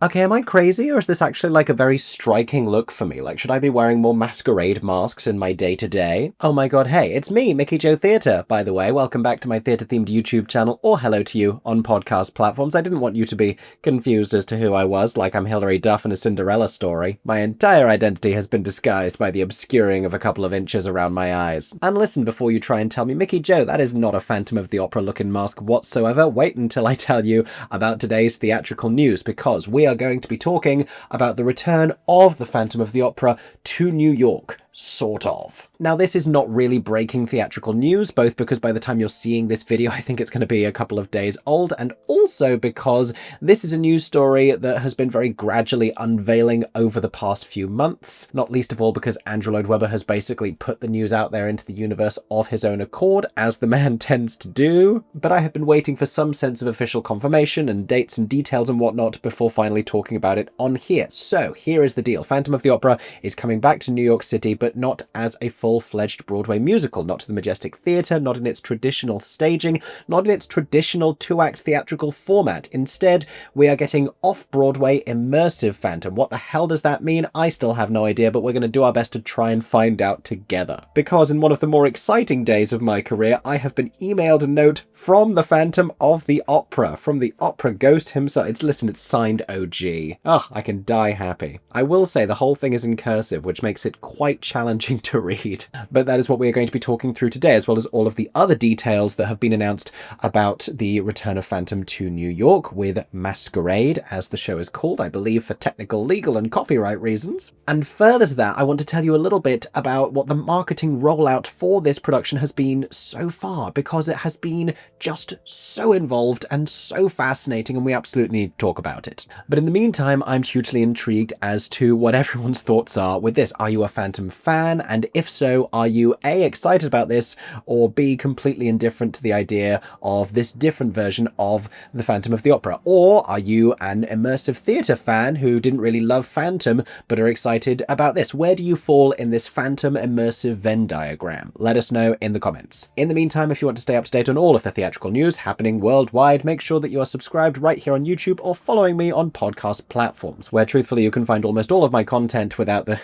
Okay, am I crazy, or is this actually like a very striking look for me? Like, should I be wearing more Masquerade masks in my day-to-day? Oh my god, hey, it's me, Mickey Joe Theatre, by the way. Welcome back to my theatre-themed YouTube channel, or hello to you on podcast platforms. I didn't want you to be confused as to who I was, like I'm Hilary Duff in a Cinderella story. My entire identity has been disguised by the obscuring of a couple of inches around my eyes. And listen before you try and tell me, Mickey Joe, that is not a Phantom of the Opera-looking mask whatsoever. Wait until I tell you about today's theatrical news, because we are going to be talking about the return of the Phantom of the Opera to New York. Sort of. Now, this is not really breaking theatrical news, both because by the time you're seeing this video, I think it's going to be a couple of days old, and also because this is a news story that has been very gradually unveiling over the past few months, not least of all because Andrew Lloyd Webber has basically put the news out there into the universe of his own accord, as the man tends to do. But I have been waiting for some sense of official confirmation and dates and details and whatnot before finally talking about it on here. So here is the deal. Phantom of the Opera is coming back to New York City, but not as a full-fledged Broadway musical, not to the Majestic Theatre, not in its traditional staging, not in its traditional two-act theatrical format. Instead, we are getting off-Broadway immersive Phantom. What the hell does that mean? I still have no idea, but we're going to do our best to try and find out together. Because in one of the more exciting days of my career, I have been emailed a note from the Phantom of the Opera, from the opera ghost himself. It's signed OG. Oh, I can die happy. I will say the whole thing is in cursive, which makes it quite challenging to read. But that is what we are going to be talking through today, as well as all of the other details that have been announced about the return of Phantom to New York with Masquerade, as the show is called, I believe, for technical, legal, and copyright reasons. And further to that, I want to tell you a little bit about what the marketing rollout for this production has been so far, because it has been just so involved and so fascinating, and we absolutely need to talk about it. But in the meantime, I'm hugely intrigued as to what everyone's thoughts are with this. Are you a Phantom fan? And if so, are you A, excited about this, or B, completely indifferent to the idea of this different version of the Phantom of the Opera? Or are you an immersive theatre fan who didn't really love Phantom but are excited about this? Where do you fall in this Phantom immersive Venn diagram? Let us know in the comments. In the meantime, if you want to stay up to date on all of the theatrical news happening worldwide, make sure that you are subscribed right here on YouTube or following me on podcast platforms, where truthfully you can find almost all of my content without the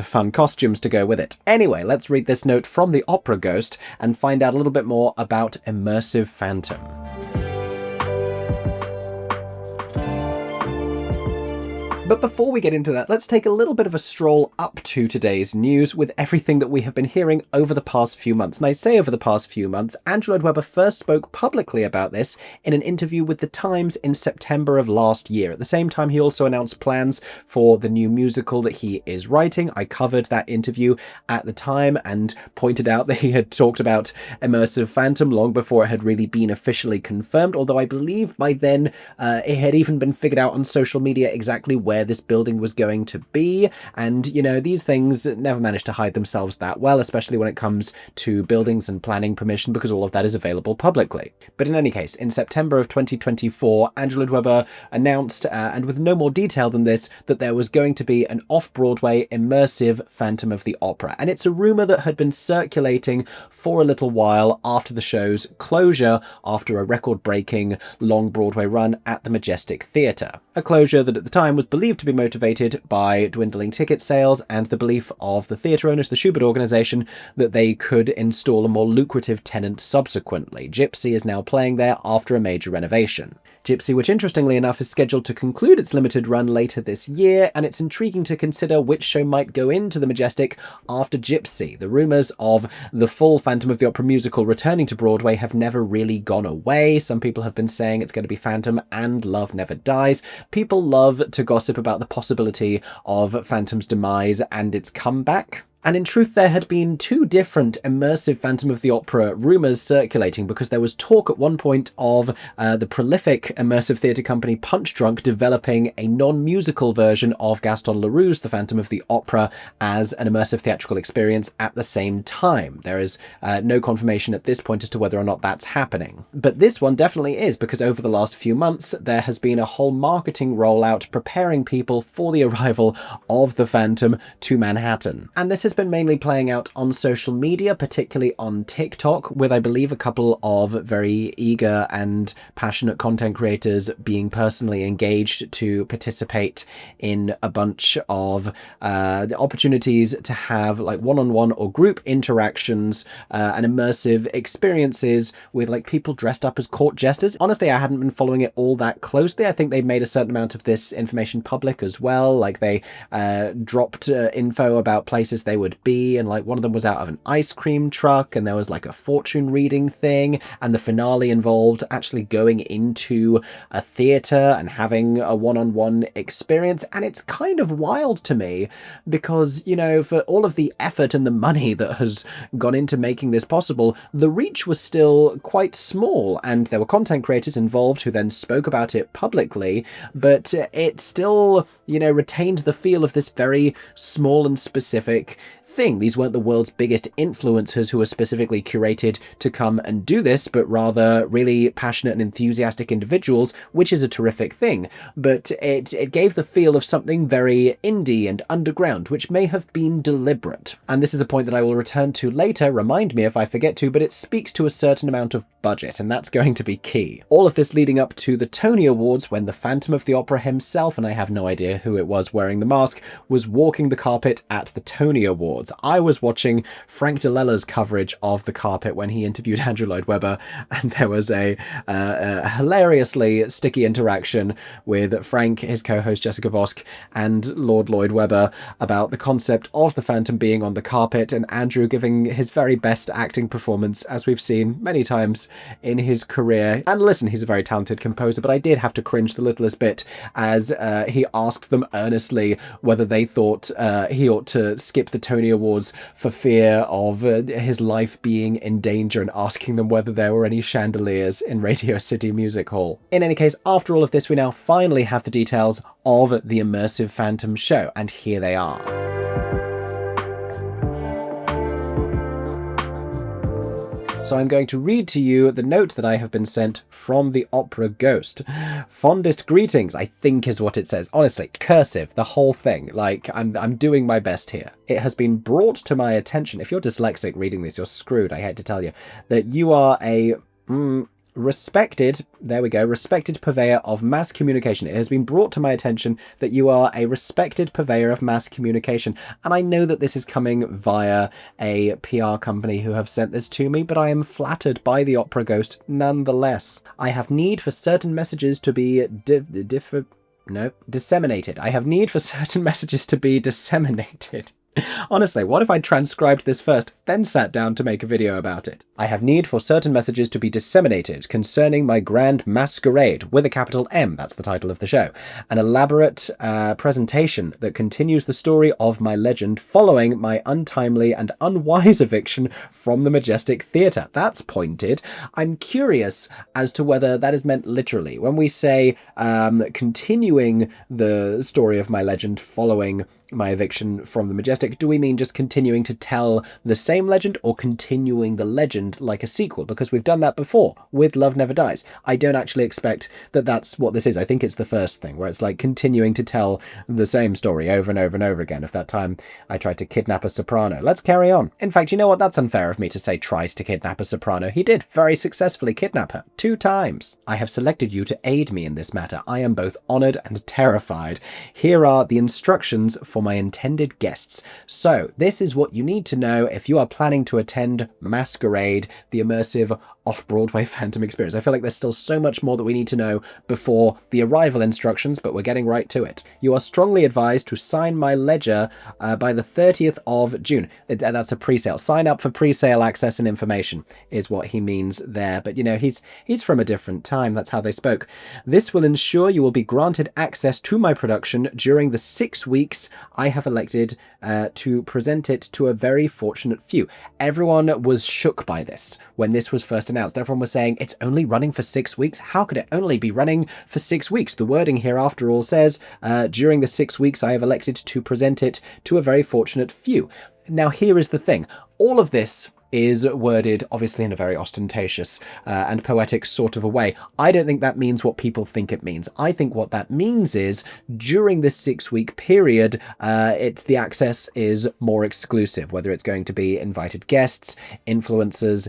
fun costumes to go with it. Anyway, let's read this note from the Opera Ghost and find out a little bit more about immersive Phantom. But before we get into that, let's take a little bit of a stroll up to today's news with everything that we have been hearing over the past few months. And I say over the past few months, Andrew Lloyd Webber first spoke publicly about this in an interview with The Times in September of last year. At the same time, he also announced plans for the new musical that he is writing. I covered that interview at the time and pointed out that he had talked about immersive Phantom long before it had really been officially confirmed, although I believe by then it had even been figured out on social media exactly where this building was going to be. And, you know, these things never manage to hide themselves that well, especially when it comes to buildings and planning permission, because all of that is available publicly. But in any case, in September of 2024, Andrew Lloyd Webber announced, and with no more detail than this, that there was going to be an off-Broadway immersive Phantom of the Opera. And it's a rumor that had been circulating for a little while after the show's closure, after a record-breaking long Broadway run at the Majestic Theatre. A closure that at the time was believed to be motivated by dwindling ticket sales and the belief of the theatre owners, the Schubert organisation, that they could install a more lucrative tenant subsequently. Gypsy is now playing there after a major renovation. Gypsy, which interestingly enough is scheduled to conclude its limited run later this year, and it's intriguing to consider which show might go into the Majestic after Gypsy. The rumours of the full Phantom of the Opera musical returning to Broadway have never really gone away. Some people have been saying it's going to be Phantom and Love Never Dies. People love to gossip about the possibility of Phantom's demise and its comeback. And in truth, there had been two different immersive Phantom of the Opera rumours circulating, because there was talk at one point of the prolific immersive theatre company Punch Drunk developing a non-musical version of Gaston Leroux's The Phantom of the Opera as an immersive theatrical experience at the same time. There is no confirmation at this point as to whether or not that's happening. But this one definitely is, because over the last few months, there has been a whole marketing rollout preparing people for the arrival of the Phantom to Manhattan. And this has has been mainly playing out on social media, particularly on TikTok, with, I believe, a couple of very eager and passionate content creators being personally engaged to participate in a bunch of the opportunities to have like one-on-one or group interactions and immersive experiences with like people dressed up as court jesters. Honestly, I hadn't been following it all that closely. I think they've made a certain amount of this information public as well. Like they dropped info about places they would be, and like one of them was out of an ice cream truck, and there was like a fortune reading thing, and the finale involved actually going into a theater and having a one-on-one experience. And it's kind of wild to me because, you know, for all of the effort and the money that has gone into making this possible, the reach was still quite small, and there were content creators involved who then spoke about it publicly, but it still, you know, retained the feel of this very small and specific thing. These weren't the world's biggest influencers who were specifically curated to come and do this, but rather really passionate and enthusiastic individuals, which is a terrific thing. But it gave the feel of something very indie and underground, which may have been deliberate. And this is a point that I will return to later, remind me if I forget to, but it speaks to a certain amount of budget, and that's going to be key. All of this leading up to the Tony Awards, when the Phantom of the Opera himself, and I have no idea who it was wearing the mask, was walking the carpet at the Tony Awards. I was watching Frank DeLella's coverage of the carpet when he interviewed Andrew Lloyd Webber, and there was a hilariously sticky interaction with Frank, his co-host Jessica Vosk, and Lord Lloyd Webber about the concept of the Phantom being on the carpet, and Andrew giving his very best acting performance, as we've seen many times in his career. And listen, he's a very talented composer, but I did have to cringe the littlest bit as he asked them earnestly whether they thought he ought to skip the Tony Awards for fear of his life being in danger, and asking them whether there were any chandeliers in Radio City Music Hall. In any case, after all of this, we now finally have the details of the immersive Phantom show, and here they are. So I'm going to read to you the note that I have been sent from the opera ghost. Fondest greetings, I think is what it says. Honestly, cursive, the whole thing. Like, I'm doing my best here. It has been brought to my attention, if you're dyslexic reading this, you're screwed, I hate to tell you, that you are a respected purveyor of mass communication. It has been brought to my attention that you are a respected purveyor of mass communication. And I know that this is coming via a PR company who have sent this to me, but I am flattered by the opera ghost nonetheless. I have need for certain messages to be disseminated. I have need for certain messages to be disseminated. Honestly, what if I transcribed this first, then sat down to make a video about it? I have need for certain messages to be disseminated concerning my grand masquerade, with a capital M, that's the title of the show. An elaborate presentation that continues the story of my legend following my untimely and unwise eviction from the Majestic Theatre. That's pointed. I'm curious as to whether that is meant literally. When we say continuing the story of my legend following my eviction from the Majestic, do we mean just continuing to tell the same legend, or continuing the legend like a sequel? Because we've done that before with Love Never Dies. I don't actually expect that that's what this is. I think it's the first thing, where it's like continuing to tell the same story over and over and over again. If that time I tried to kidnap a soprano, let's carry on. In fact, you know what? That's unfair of me to say tried to kidnap a soprano. He did very successfully kidnap her 2 times. I have selected you to aid me in this matter. I am both honoured and terrified. Here are the instructions for my intended guests. So this is what you need to know if you are planning to attend Masquerade, the immersive off-Broadway Phantom experience. I feel like there's still so much more that we need to know before the arrival instructions, but we're getting right to it. You are strongly advised to sign my ledger by the 30th of June. That's a pre-sale. Sign up for pre-sale access and information is what he means there. But you know, he's from a different time. That's how they spoke. This will ensure you will be granted access to my production during the 6 weeks I have elected to present it to a very fortunate few. Everyone was shook by this when this was first announced. Everyone was saying, it's only running for 6 weeks? How could it only be running for 6 weeks? The wording here, after all, says, during the 6 weeks I have elected to present it to a very fortunate few. Now, here is the thing. All of this is worded obviously in a very ostentatious and poetic sort of a way. I don't think that means what people think it means. I think what that means is during this 6-week period, the access is more exclusive, whether it's going to be invited guests, influencers,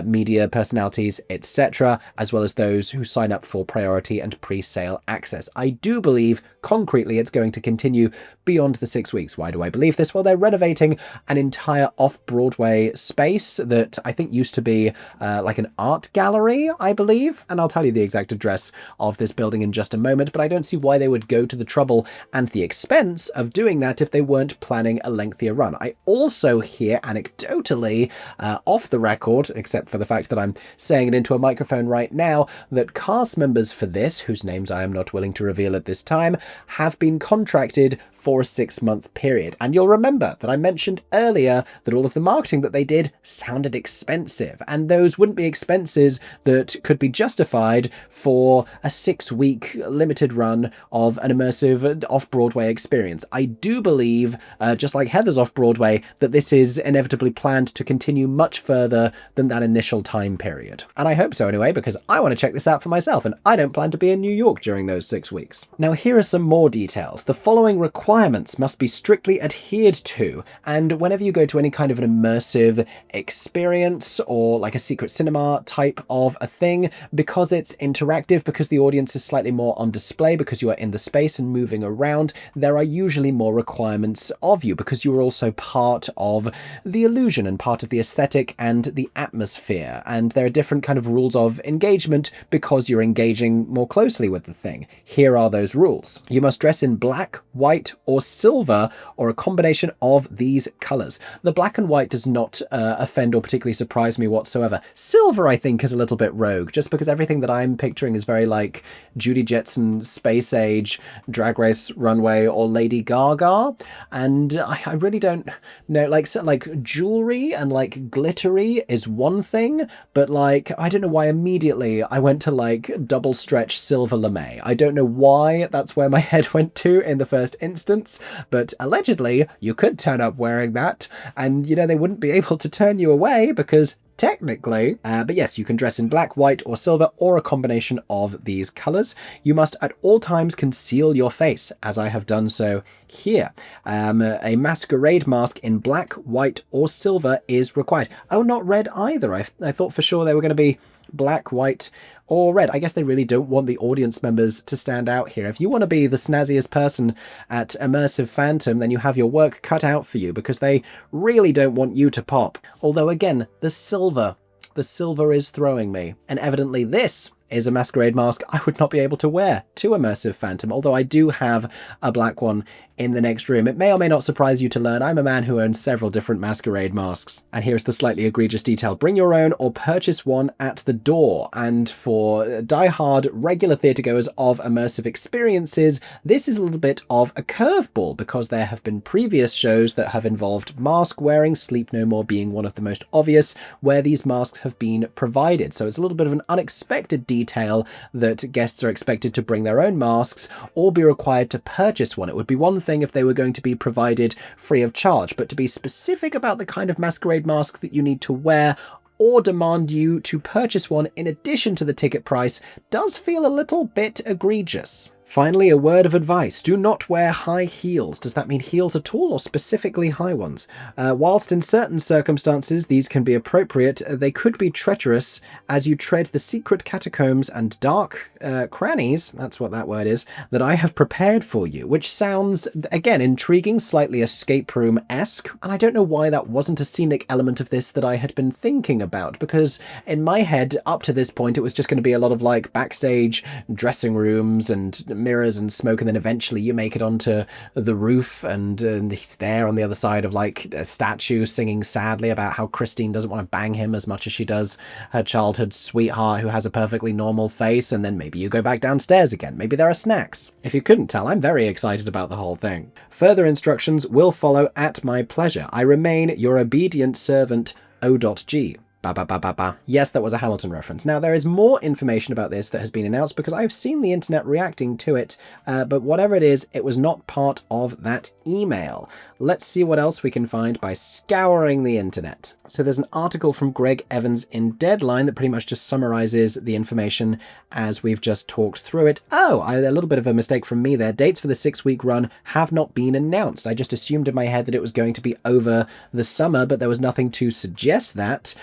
media personalities, etc., as well as those who sign up for priority and pre-sale access. I do believe concretely it's going to continue beyond the 6 weeks. Why do I believe this? Well, they're renovating an entire off-Broadway space that I think used to be like an art gallery, I believe, and I'll tell you the exact address of this building in just a moment, but I don't see why they would go to the trouble and the expense of doing that if they weren't planning a lengthier run. I also hear anecdotally, off the record, except for the fact that I'm saying it into a microphone right now, that cast members for this, whose names I am not willing to reveal at this time, have been contracted for a 6-month period. And you'll remember that I mentioned earlier that all of the marketing that they did sounded expensive, and those wouldn't be expenses that could be justified for a 6-week limited run of an immersive off-Broadway experience. I do believe, just like Heather's off-Broadway, that this is inevitably planned to continue much further than that initial time period. And I hope so anyway, because I want to check this out for myself, and I don't plan to be in New York during those 6 weeks. Now, here are some more details. The following requirements must be strictly adhered to, and whenever you go to any kind of an immersive experience or like a secret cinema type of a thing, because it's interactive, because the audience is slightly more on display, because you are in the space and moving around, there are usually more requirements of you, because you are also part of the illusion and part of the aesthetic and the atmosphere, and there are different kind of rules of engagement because you're engaging more closely with the thing. Here are those rules. You must dress in black, white, or silver, or a combination of these colours. The black and white does not offend or particularly surprise me whatsoever. Silver, I think, is a little bit rogue, just because everything that I'm picturing is very like Judy Jetson, Space Age, Drag Race Runway, or Lady Gaga, and I really don't know, like jewelry and like glittery is one thing, but like I don't know why immediately I went to like double stretch silver lame. I don't know why that's where my head went to in the first instance, but allegedly you could turn up wearing that, and you know they wouldn't be able to turn you away because technically, but yes, you can dress in black, white, or silver, or a combination of these colours. You must at all times conceal your face, as I have done so here. A masquerade mask in black, white, or silver is required. Oh, not red either. I thought for sure they were going to be black, white, or red. I guess they really don't want the audience members to stand out here. If you want to be the snazziest person at Immersive Phantom, then you have your work cut out for you, because they really don't want you to pop. Although again, the silver is throwing me. And evidently this is a masquerade mask I would not be able to wear to Immersive Phantom, although I do have a black one in the next room. It may or may not surprise you to learn I'm a man who owns several different masquerade masks. And here's the slightly egregious detail. Bring your own or purchase one at the door. And for die-hard regular theatregoers of immersive experiences, this is a little bit of a curveball, because there have been previous shows that have involved mask wearing, Sleep No More being one of the most obvious, where these masks have been provided. So it's a little bit of an unexpected detail that guests are expected to bring their own masks or be required to purchase one. It would be one thing if they were going to be provided free of charge, but to be specific about the kind of masquerade mask that you need to wear or demand you to purchase one in addition to the ticket price does feel a little bit egregious. Finally, a word of advice. Do not wear high heels. Does that mean heels at all, or specifically high ones? Whilst in certain circumstances these can be appropriate, they could be treacherous as you tread the secret catacombs and dark crannies, that's what that word is, that I have prepared for you, which sounds, again, intriguing, slightly escape room-esque, and I don't know why that wasn't a scenic element of this that I had been thinking about, because in my head, up to this point, it was just going to be a lot of like backstage dressing rooms and mirrors and smoke, and then eventually you make it onto the roof and he's there on the other side of like a statue singing sadly about how Christine doesn't want to bang him as much as she does her childhood sweetheart who has a perfectly normal face, and then maybe you go back downstairs again. Maybe there are snacks. If you couldn't tell, I'm very excited about the whole thing. Further instructions will follow at my pleasure. I remain your obedient servant, O.G. Ba ba ba ba ba. Yes, that was a Hamilton reference. Now, there is more information about this that has been announced because I've seen the internet reacting to it, but whatever it is, it was not part of that email. Let's see what else we can find by scouring the internet. So there's an article from Greg Evans in Deadline that pretty much just summarizes the information as we've just talked through it. Oh, a little bit of a mistake from me there. Dates for the 6-week run have not been announced. I just assumed in my head that it was going to be over the summer, but there was nothing to suggest that.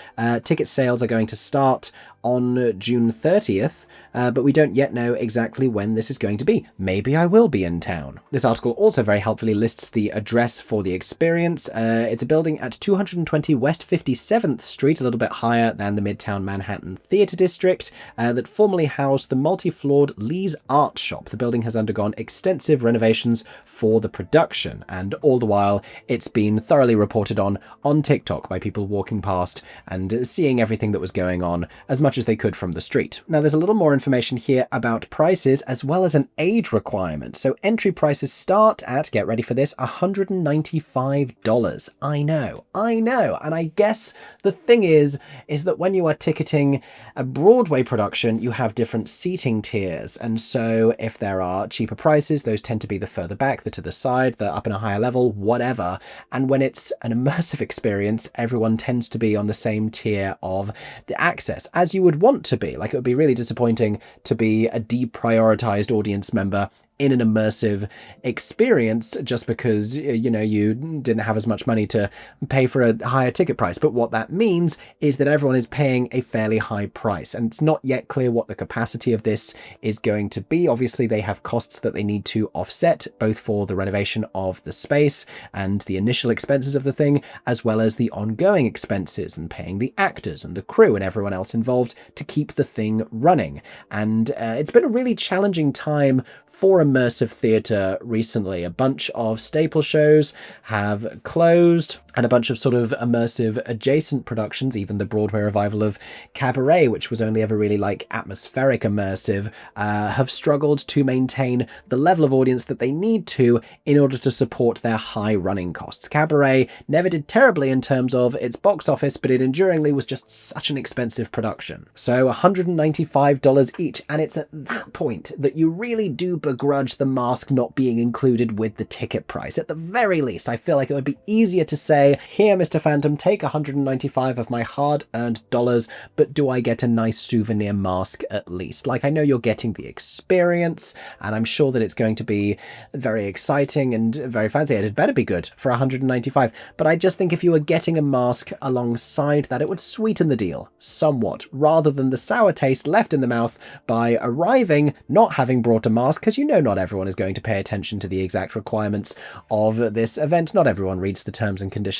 Ticket sales are going to start on June 30th, but we don't yet know exactly when this is going to be. Maybe I will be in town. This article also very helpfully lists the address for the experience. It's a building at 220 West 57th Street, a little bit higher than the Midtown Manhattan Theatre District, that formerly housed the multi-floored Lee's Art Shop. The building has undergone extensive renovations for the production, and all the while it's been thoroughly reported on TikTok by people walking past and seeing everything that was going on as much as they could from the street. Now, there's a little more information here about prices as well as an age requirement. So entry prices start at, get ready for this, $195. I know. And I guess the thing is that when you are ticketing a Broadway production, you have different seating tiers. And so if there are cheaper prices, those tend to be the further back, the to the side, the up in a higher level, whatever. And when it's an immersive experience, everyone tends to be on the same tier of the access, as you would want to be. Like, it would be really disappointing to be a deprioritized audience member in an immersive experience just because, you know, you didn't have as much money to pay for a higher ticket price. But what that means is that everyone is paying a fairly high price, and it's not yet clear what the capacity of this is going to be. Obviously, they have costs that they need to offset, both for the renovation of the space and the initial expenses of the thing, as well as the ongoing expenses and paying the actors and the crew and everyone else involved to keep the thing running. And it's been a really challenging time for immersive theatre recently. A bunch of staple shows have closed, and a bunch of sort of immersive adjacent productions, even the Broadway revival of Cabaret, which was only ever really like atmospheric immersive, have struggled to maintain the level of audience that they need to in order to support their high running costs. Cabaret never did terribly in terms of its box office, but it enduringly was just such an expensive production. So $195 each, and it's at that point that you really do begrudge the mask not being included with the ticket price. At the very least, I feel like it would be easier to say, here, Mr. Phantom, take $195 of my hard-earned dollars, but do I get a nice souvenir mask at least? Like, I know you're getting the experience, and I'm sure that it's going to be very exciting and very fancy. It had better be good for $195, but I just think if you were getting a mask alongside that, it would sweeten the deal somewhat, rather than the sour taste left in the mouth by arriving not having brought a mask, because you know not everyone is going to pay attention to the exact requirements of this event. Not everyone reads the terms and conditions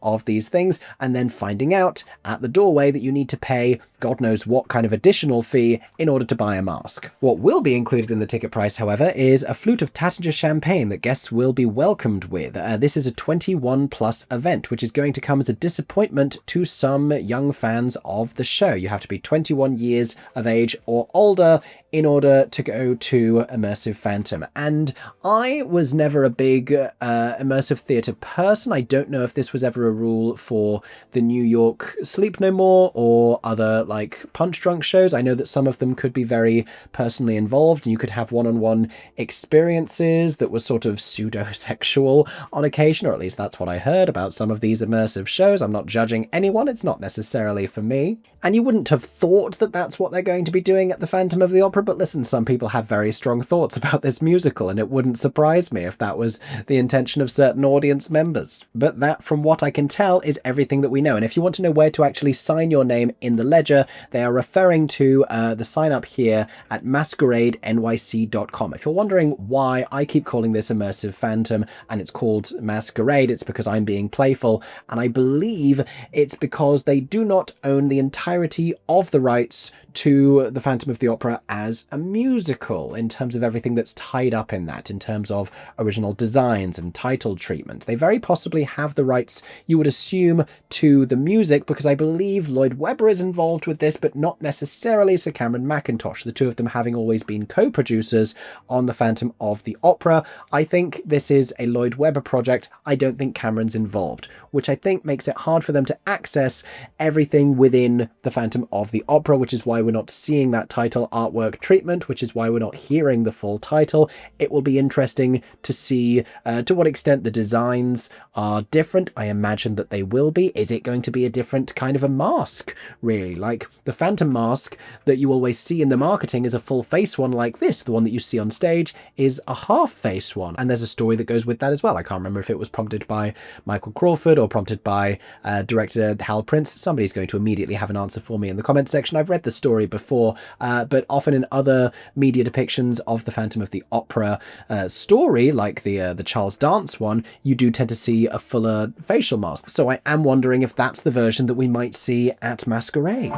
of these things, and then finding out at the doorway that you need to pay God knows what kind of additional fee in order to buy a mask. What will be included in the ticket price, however, is a flute of Taittinger champagne that guests will be welcomed with. This is a 21 plus event, which is going to come as a disappointment to some young fans of the show. You have to be 21 years of age or older in order to go to Immersive Phantom. And I was never a big immersive theatre person. I don't know if this was ever a rule for the New York Sleep No More or other like Punch Drunk shows. I know that some of them could be very personally involved, and you could have one-on-one experiences that were sort of pseudo-sexual on occasion, or at least that's what I heard about some of these immersive shows. I'm not judging anyone. It's not necessarily for me. And you wouldn't have thought that that's what they're going to be doing at the Phantom of the Opera, but listen, some people have very strong thoughts about this musical, and it wouldn't surprise me if that was the intention of certain audience members. But that, from what I can tell, is everything that we know. And if you want to know where to actually sign your name in the ledger, they are referring to the sign up here at masqueradenyc.com. If you're wondering why I keep calling this Immersive Phantom and it's called Masquerade, it's because I'm being playful, and I believe it's because they do not own the entirety of the rights to the Phantom of the Opera as a musical, in terms of everything that's tied up in that, in terms of original designs and title treatment. They very possibly have the rights, you would assume, to the music, because I believe Lloyd Webber is involved with this, but not necessarily Sir Cameron Mackintosh, the two of them having always been co-producers on The Phantom of the Opera. I think this is a Lloyd Webber project. I don't think Cameron's involved, which I think makes it hard for them to access everything within The Phantom of the Opera, which is why we're not seeing that title artwork treatment, which is why we're not hearing the full title. It will be interesting to see to what extent the designs are different. I imagine that they will be. Is it going to be a different kind of a mask, really? Like the Phantom mask that you always see in the marketing is a full face one like this. The one that you see on stage is a half face one. And there's a story that goes with that as well. I can't remember if it was prompted by Michael Crawford or prompted by director Hal Prince. Somebody's going to immediately have an answer for me in the comment section. I've read the story before, but often in other media depictions of the Phantom of the Opera story, like the Charles Dance one, you do tend to see a fuller facial mask. So I am wondering if that's the version that we might see at Masquerade.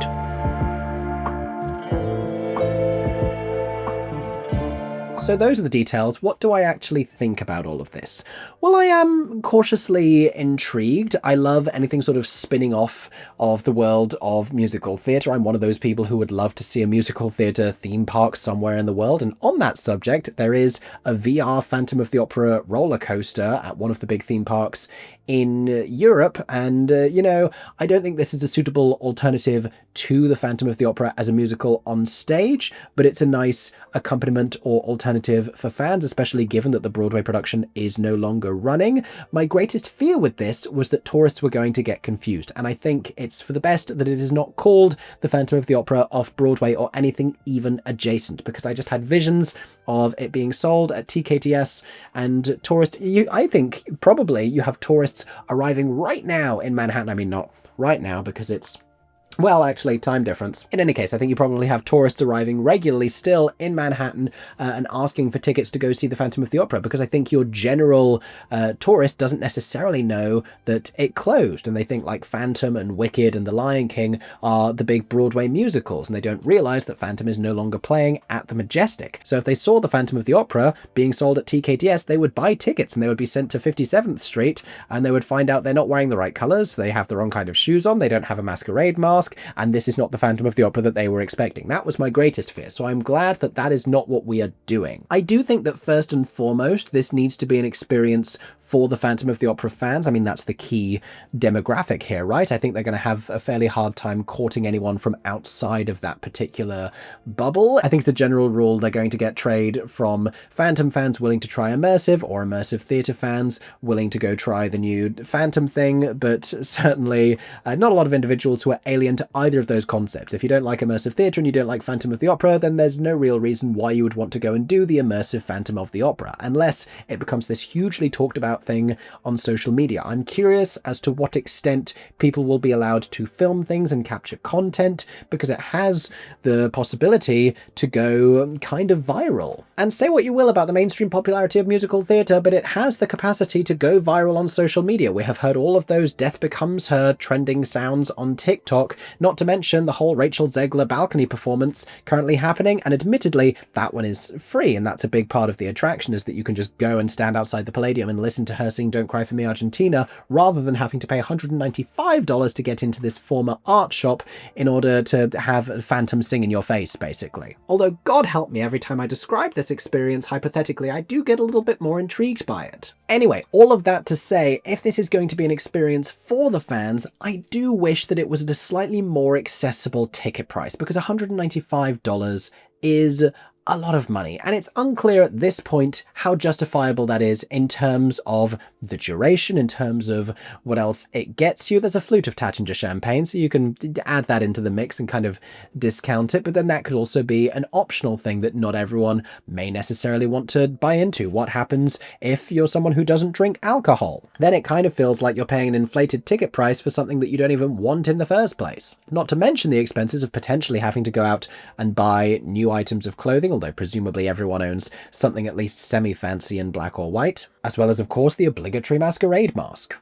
So those are the details. What do I actually think about all of this? Well, I am cautiously intrigued. I love anything sort of spinning off of the world of musical theatre. I'm one of those people who would love to see a musical theatre theme park somewhere in the world. And on that subject, there is a VR Phantom of the Opera roller coaster at one of the big theme parks in Europe. And, you know, I don't think this is a suitable alternative to the Phantom of the Opera as a musical on stage, but it's a nice accompaniment or alternative for fans, especially given that the Broadway production is no longer running. My greatest fear with this was that tourists were going to get confused, and I think it's for the best that it is not called the Phantom of the Opera off-Broadway or anything even adjacent, because I just had visions of it being sold at TKTS and tourists. I think probably you have tourists arriving right now in Manhattan. I mean, not right now because it's, well, actually, time difference. In any case, I think you probably have tourists arriving regularly still in Manhattan and asking for tickets to go see the Phantom of the Opera, because I think your general tourist doesn't necessarily know that it closed, and they think like Phantom and Wicked and The Lion King are the big Broadway musicals, and they don't realize that Phantom is no longer playing at the Majestic. So if they saw the Phantom of the Opera being sold at TKTS, they would buy tickets and they would be sent to 57th Street, and they would find out they're not wearing the right colors, they have the wrong kind of shoes on, they don't have a masquerade mask, and this is not the Phantom of the Opera that they were expecting. That was my greatest fear, so I'm glad that that is not what we are doing. I do think that first and foremost, this needs to be an experience for the Phantom of the Opera fans. I mean, that's the key demographic here, right? I think they're going to have a fairly hard time courting anyone from outside of that particular bubble. I think it's a general rule they're going to get trade from Phantom fans willing to try immersive, or immersive theatre fans willing to go try the new Phantom thing, but certainly not a lot of individuals who are alien to either of those concepts. If you don't like immersive theatre and you don't like Phantom of the Opera, then there's no real reason why you would want to go and do the immersive Phantom of the Opera, unless it becomes this hugely talked about thing on social media. I'm curious as to what extent people will be allowed to film things and capture content, because it has the possibility to go kind of viral. And say what you will about the mainstream popularity of musical theatre, but it has the capacity to go viral on social media. We have heard all of those Death Becomes Her trending sounds on TikTok, not to mention the whole Rachel Zegler balcony performance currently happening, and admittedly that one is free, and that's a big part of the attraction, is that you can just go and stand outside the Palladium and listen to her sing Don't Cry For Me Argentina, rather than having to pay $195 to get into this former art shop in order to have Phantom sing in your face, basically. Although, God help me, every time I describe this experience hypothetically, I do get a little bit more intrigued by it. Anyway, all of that to say, if this is going to be an experience for the fans, I do wish that it was at a slightly more accessible ticket price, because $195 is a lot of money, and it's unclear at this point how justifiable that is in terms of the duration, in terms of what else it gets you. There's a flute of Tattinger champagne, so you can add that into the mix and kind of discount it, but then that could also be an optional thing that not everyone may necessarily want to buy into. What happens if you're someone who doesn't drink alcohol? Then it kind of feels like you're paying an inflated ticket price for something that you don't even want in the first place. Not to mention the expenses of potentially having to go out and buy new items of clothing, although presumably everyone owns something at least semi-fancy in black or white, as well as, of course, the obligatory masquerade mask.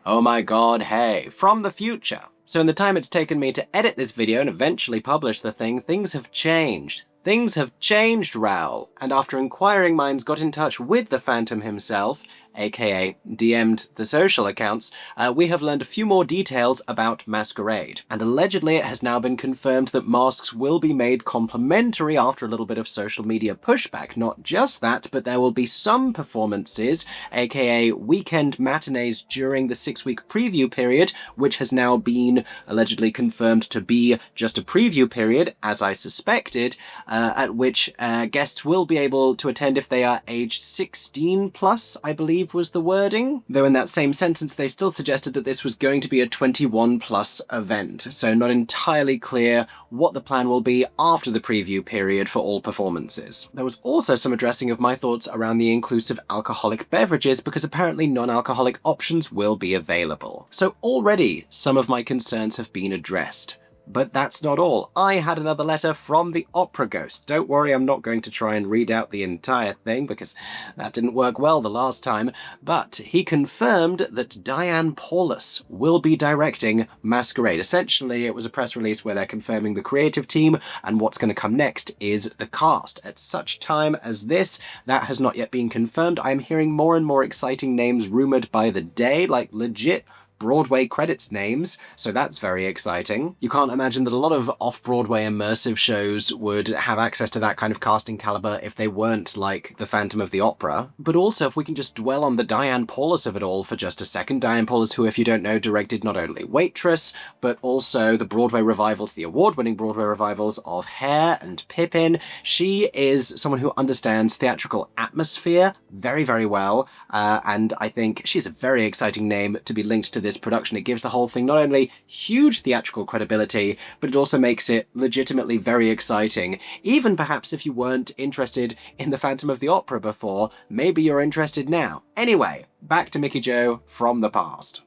Oh my god, hey, from the future. So in the time it's taken me to edit this video and eventually publish the thing, things have changed. Things have changed, Raoul, and after inquiring minds got in touch with the Phantom himself, aka DM'd the social accounts, we have learned a few more details about Masquerade. And allegedly it has now been confirmed that masks will be made complimentary after a little bit of social media pushback. Not just that, but there will be some performances, aka weekend matinees during the 6-week preview period, which has now been allegedly confirmed to be just a preview period, as I suspected, at which guests will be able to attend if they are aged 16 plus, I believe was the wording. Though in that same sentence they still suggested that this was going to be a 21 plus event, so not entirely clear what the plan will be after the preview period for all performances. There was also some addressing of my thoughts around the inclusive alcoholic beverages, because apparently non-alcoholic options will be available. So already some of my concerns have been addressed. But that's not all. I had another letter from the opera ghost. Don't worry, I'm not going to try and read out the entire thing, because that didn't work well the last time, but he confirmed that Diane Paulus will be directing Masquerade. Essentially, it was a press release where they're confirming the creative team, and what's going to come next is the cast. At such time as this, that has not yet been confirmed. I'm hearing more and more exciting names rumoured by the day, like legit Broadway credits names, so that's very exciting. You can't imagine that a lot of off-Broadway immersive shows would have access to that kind of casting caliber if they weren't like the Phantom of the Opera. But also, if we can just dwell on the Diane Paulus of it all for just a second. Diane Paulus, who, if you don't know, directed not only Waitress, but also the Broadway revivals, the award-winning Broadway revivals of Hair and Pippin. She is someone who understands theatrical atmosphere very, very well, and I think she's a very exciting name to be linked to this production. It gives the whole thing not only huge theatrical credibility, but it also makes it legitimately very exciting. Even perhaps if you weren't interested in the Phantom of the Opera before, maybe you're interested now. Anyway, back to Mickey Jo from the past.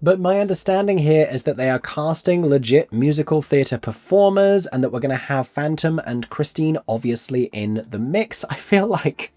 But my understanding here is that they are casting legit musical theatre performers, and that we're going to have Phantom and Christine obviously in the mix. I feel like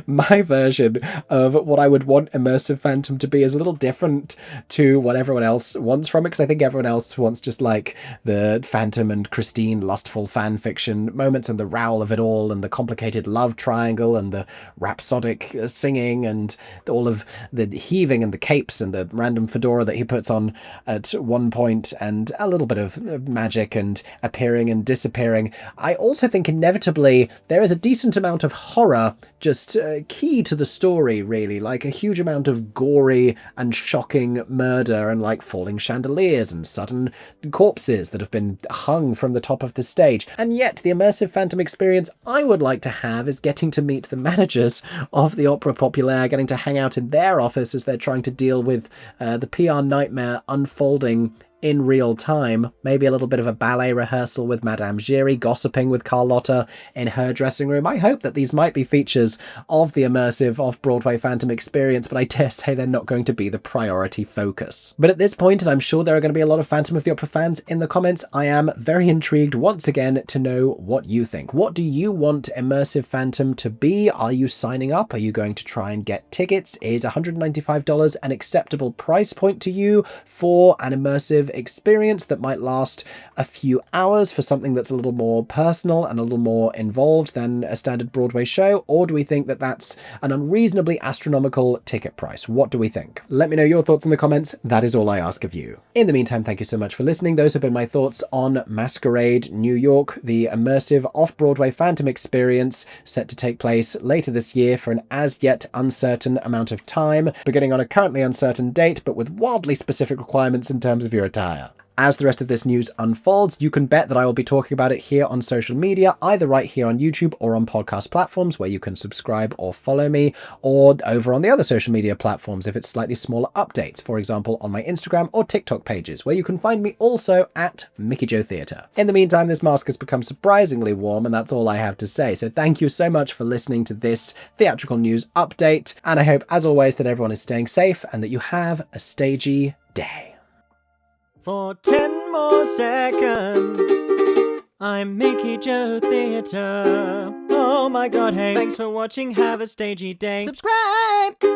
my version of what I would want immersive Phantom to be is a little different to what everyone else wants from it, because I think everyone else wants just like the Phantom and Christine lustful fan fiction moments and the rowl of it all and the complicated love triangle and the rhapsodic singing and all of the heaving and the capes and the random fedora that he puts on at one point, and a little bit of magic and appearing and disappearing. I also think inevitably there is a decent amount of horror just key to the story, really, like a huge amount of gory and shocking murder and like falling chandeliers and sudden corpses that have been hung from the top of the stage. And yet the immersive Phantom experience I would like to have is getting to meet the managers of the Opera Populaire, getting to hang out in their office as they're trying to deal with the PR nightmare unfolding in real time. Maybe a little bit of a ballet rehearsal with Madame Giry, gossiping with Carlotta in her dressing room. I hope that these might be features of the immersive off-Broadway Phantom experience, but I dare say they're not going to be the priority focus. But at this point, and I'm sure there are going to be a lot of Phantom of the Opera fans in the comments, I am very intrigued once again to know what you think. What do you want immersive Phantom to be? Are you signing up? Are you going to try and get tickets? Is $195 an acceptable price point to you for an immersive experience that might last a few hours, for something that's a little more personal and a little more involved than a standard Broadway show? Or do we think that that's an unreasonably astronomical ticket price? What do we think? Let me know your thoughts in the comments. That is all I ask of you. In the meantime, thank you so much for listening. Those have been my thoughts on Masquerade New York, the immersive off-Broadway Phantom experience set to take place later this year for an as yet uncertain amount of time, beginning on a currently uncertain date, but with wildly specific requirements in terms of your attire. As the rest of this news unfolds, you can bet that I will be talking about it here on social media, either right here on YouTube or on podcast platforms where you can subscribe or follow me, or over on the other social media platforms if it's slightly smaller updates, for example on my Instagram or TikTok pages, where you can find me also at Mickey Jo Theatre. In the meantime, this mask has become surprisingly warm, and that's all I have to say. So thank you so much for listening to this theatrical news update, and I hope, as always, that everyone is staying safe and that you have a stagey day. For 10 more seconds, I'm Mickey Jo Theatre. Oh my god, hey. Thanks for watching, have a stagey day. Subscribe!